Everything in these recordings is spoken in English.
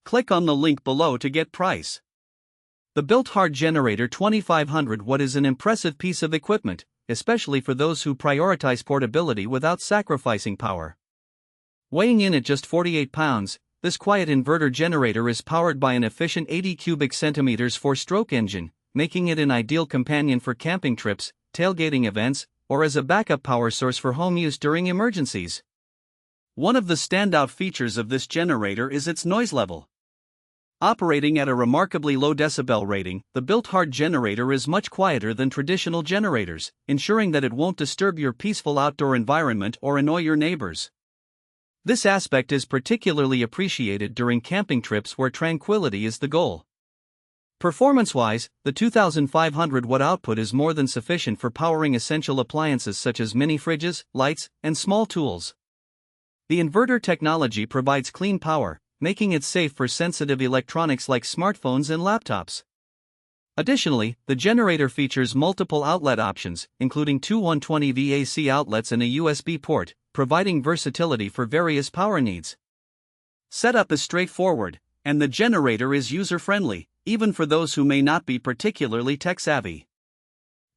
Click on the link below to get price. The BILT HARD Generator 2500 Watt is an impressive piece of equipment, especially for those who prioritize portability without sacrificing power. Weighing in at just 48 pounds, this quiet inverter generator is powered by an efficient 80 cubic centimeters 4-stroke engine, making it an ideal companion for camping trips, tailgating events, or as a backup power source for home use during emergencies. One of the standout features of this generator is its noise level. Operating at a remarkably low decibel rating, the BILT HARD generator is much quieter than traditional generators, ensuring that it won't disturb your peaceful outdoor environment or annoy your neighbors. This aspect is particularly appreciated during camping trips where tranquility is the goal. Performance-wise, the 2500 watt output is more than sufficient for powering essential appliances such as mini fridges, lights, and small tools. The inverter technology provides clean power, making it safe for sensitive electronics like smartphones and laptops. Additionally, the generator features multiple outlet options, including two 120V AC outlets and a USB port, providing versatility for various power needs. Setup is straightforward, and the generator is user-friendly, even for those who may not be particularly tech-savvy.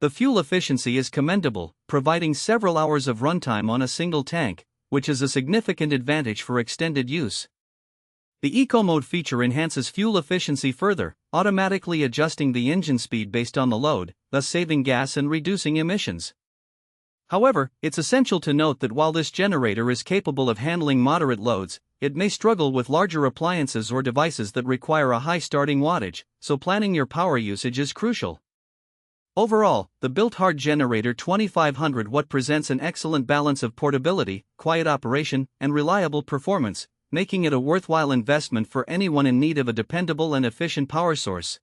The fuel efficiency is commendable, providing several hours of runtime on a single tank, which is a significant advantage for extended use. The Eco Mode feature enhances fuel efficiency further, automatically adjusting the engine speed based on the load, thus saving gas and reducing emissions. However, it's essential to note that while this generator is capable of handling moderate loads, it may struggle with larger appliances or devices that require a high starting wattage, so planning your power usage is crucial. Overall, the BILT HARD Generator 2500 Watt presents an excellent balance of portability, quiet operation, and reliable performance, making it a worthwhile investment for anyone in need of a dependable and efficient power source.